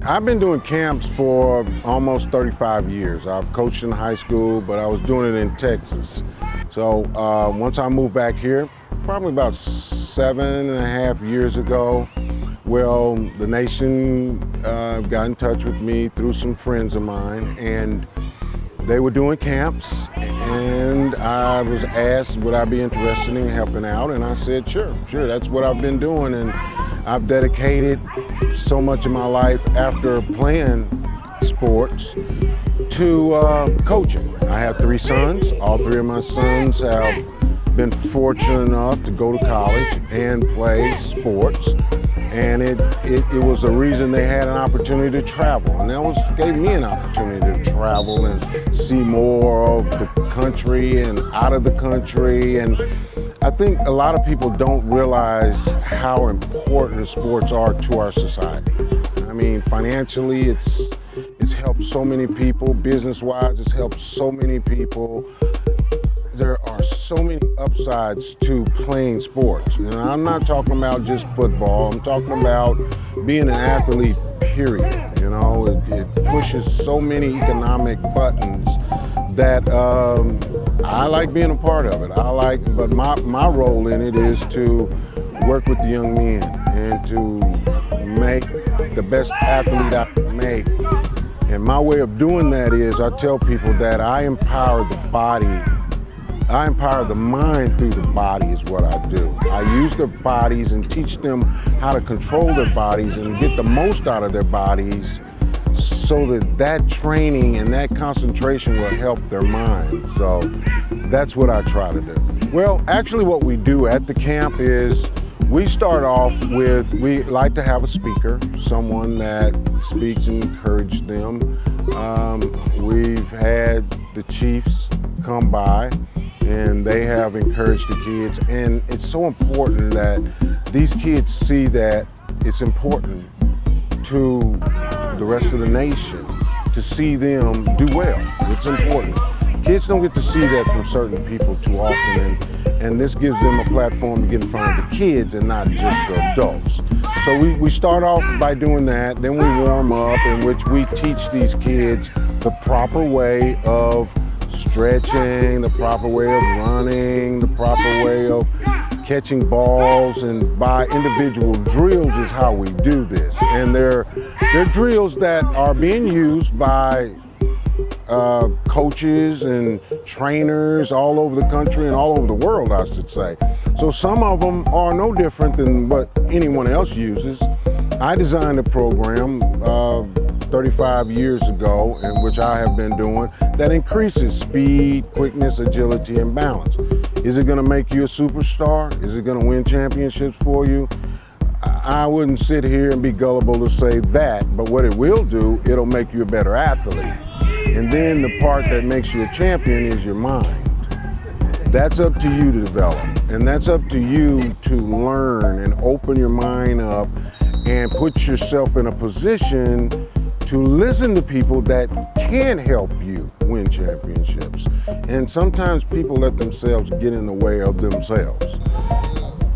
I've been doing camps for almost 35 years. I've coached in high school, but I was doing it in Texas. So once I moved back here, probably about 7.5 years ago, well, the nation got in touch with me through some friends of mine, and they were doing camps, and I was asked would I be interested in helping out, and I said sure, that's what I've been doing, and I've dedicated so much of my life after playing sports to coaching. I have 3 sons. All 3 of my sons have been fortunate enough to go to college and play sports. And it was a reason they had an opportunity to travel. And that gave me an opportunity to travel and see more of the country and out of the country. And I think a lot of people don't realize how important sports are to our society. I mean, financially, it's helped so many people. Business-wise, it's helped so many people. There are so many upsides to playing sports. And I'm not talking about just football. I'm talking about being an athlete, period. You know, it pushes so many economic buttons that I like being a part of it. But my role in it is to work with the young men and to make the best athlete I can make. And my way of doing that is I tell people that I empower the body. I empower the mind through the body is what I do. I use their bodies and teach them how to control their bodies and get the most out of their bodies so that training and that concentration will help their mind. So that's what I try to do. Well, actually what we do at the camp is we start off with, we like to have a speaker, someone that speaks and encourages them. We've had the Chiefs come by, and they have encouraged the kids, and it's so important that these kids see that it's important to the rest of the nation to see them do well. It's important. Kids don't get to see that from certain people too often, and this gives them a platform to get in front of the kids and not just the adults. So we start off by doing that, then we warm up, in which we teach these kids the proper way of stretching, the proper way of running, the proper way of catching balls, and by individual drills is how we do this. And they're drills that are being used by coaches and trainers all over the country and all over the world, I should say. So some of them are no different than what anyone else uses. I designed a program 35 years ago, in which I have been doing, that increases speed, quickness, agility, and balance. Is it going to make you a superstar? Is it going to win championships for you? I wouldn't sit here and be gullible to say that, but what it will do, it'll make you a better athlete. And then the part that makes you a champion is your mind. That's up to you to develop, and that's up to you to learn and open your mind up and put yourself in a position to listen to people that can help you win championships. And sometimes people let themselves get in the way of themselves.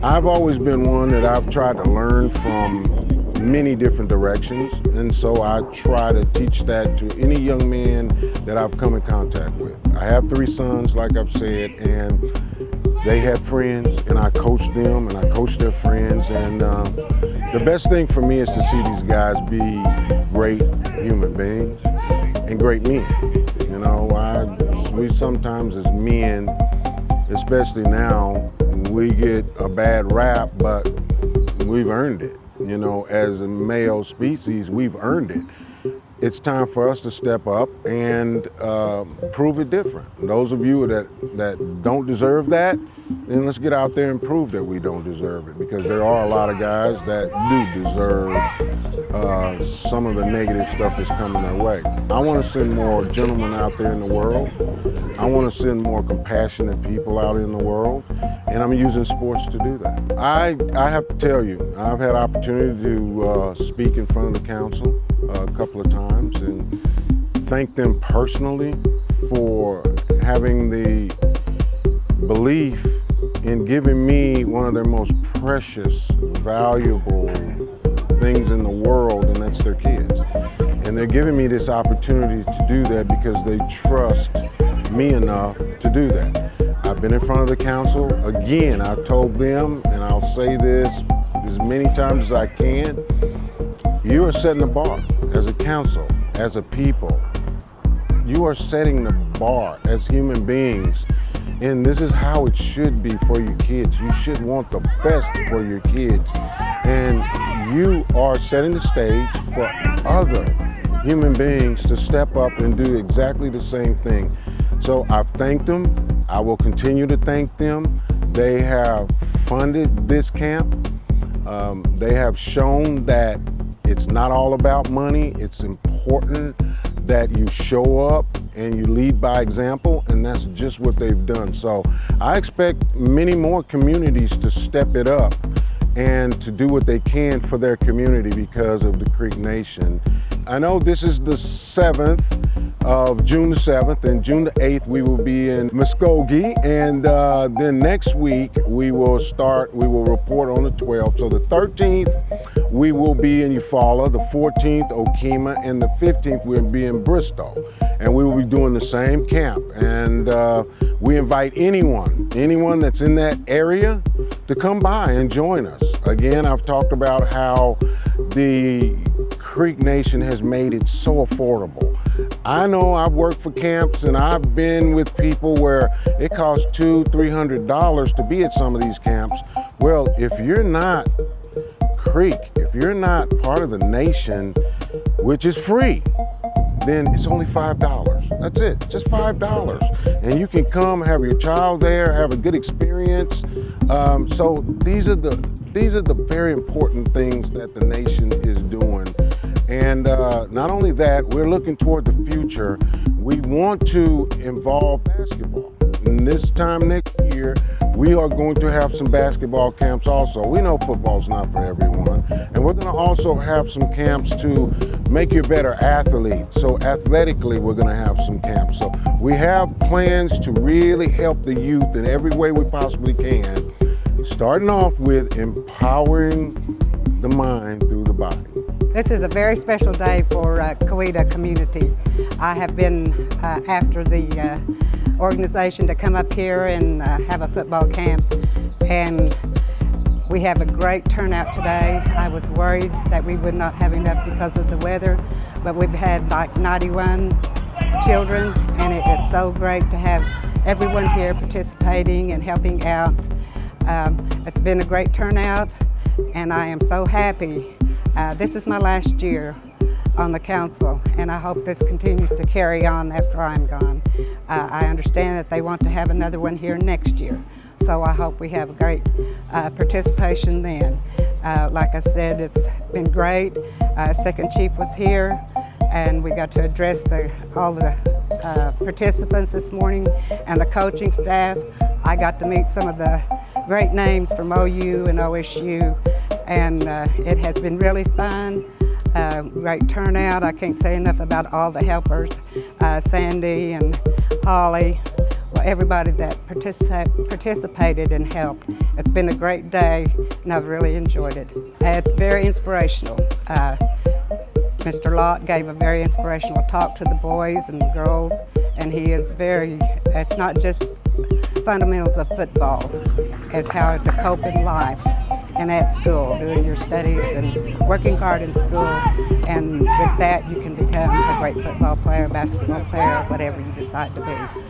I've always been one that I've tried to learn from many different directions, and so I try to teach that to any young man that I've come in contact with. I have 3 sons, like I've said, and they have friends, and I coach them, and I coach their friends, and the best thing for me is to see these guys be great human beings and great men. You know, we sometimes as men, especially now, we get a bad rap, but we've earned it. You know, as a male species, we've earned it. It's time for us to step up and prove it different. Those of you that don't deserve that, then let's get out there and prove that we don't deserve it, because there are a lot of guys that do deserve some of the negative stuff that's coming their way. I want to send more gentlemen out there in the world. I want to send more compassionate people out in the world, and I'm using sports to do that. I have to tell you, I've had opportunity to speak in front of the council a couple of times and thank them personally for having the belief in giving me one of their most precious, valuable things in the world, and that's teach their kids. And they're giving me this opportunity to do that because they trust me enough to do that. I've been in front of the council. Again, I've told them, and I'll say this as many times as I can, you are setting the bar as a council, as a people. You are setting the bar as human beings. And this is how it should be for your kids. You should want the best for your kids. And you are setting the stage for other human beings to step up and do exactly the same thing. So I've thanked them. I will continue to thank them. They have funded this camp. They have shown that it's not all about money. It's important that you show up and you lead by example, and that's just what they've done. So I expect many more communities to step it up and to do what they can for their community because of the Creek Nation. I know this is the 7th of June the 7th, and June the 8th we will be in Muscogee, and then next week we will report on the 12th. So the 13th we will be in Eufaula, the 14th Okemah, and the 15th we'll be in Bristol. And we will be doing the same camp. And we invite anyone that's in that area to come by and join us. Again, I've talked about how the Creek Nation has made it so affordable. I know I've worked for camps and I've been with people where it costs $200-300 to be at some of these camps. Well, if you're not Creek, if you're not part of the nation, which is free, then it's only $5. That's it, just $5. And you can come, have your child there, have a good experience. So these are the very important things that the nation is doing. And not only that, we're looking toward the future. We want to involve basketball. And this time next year, we are going to have some basketball camps also. We know football's not for everyone. And we're going to also have some camps to make you a better athlete. So athletically, we're going to have some camps. So we have plans to really help the youth in every way we possibly can, starting off with empowering the mind through the body. This is a very special day for Coweta community. I have been after the organization to come up here and have a football camp, and we have a great turnout today. I was worried that we would not have enough because of the weather, but we've had like 91 children, and it is so great to have everyone here participating and helping out. It's been a great turnout, and I am so happy. This is my last year on the council, and I hope this continues to carry on after I'm gone. I understand that they want to have another one here next year, so I hope we have a great participation then. Like I said, it's been great. Second Chief was here, and we got to address all the participants this morning and the coaching staff. I got to meet some of the great names from OU and OSU, and it has been really fun. Great turnout. I can't say enough about all the helpers, Sandy and Holly, well, everybody that participated and helped. It's been a great day, and I've really enjoyed it. It's very inspirational. Mr. Lott gave a very inspirational talk to the boys and the girls, and he is it's not just fundamentals of football, it's how to cope in life and at school, doing your studies and working hard in school, and with that you can become a great football player, basketball player, whatever you decide to be.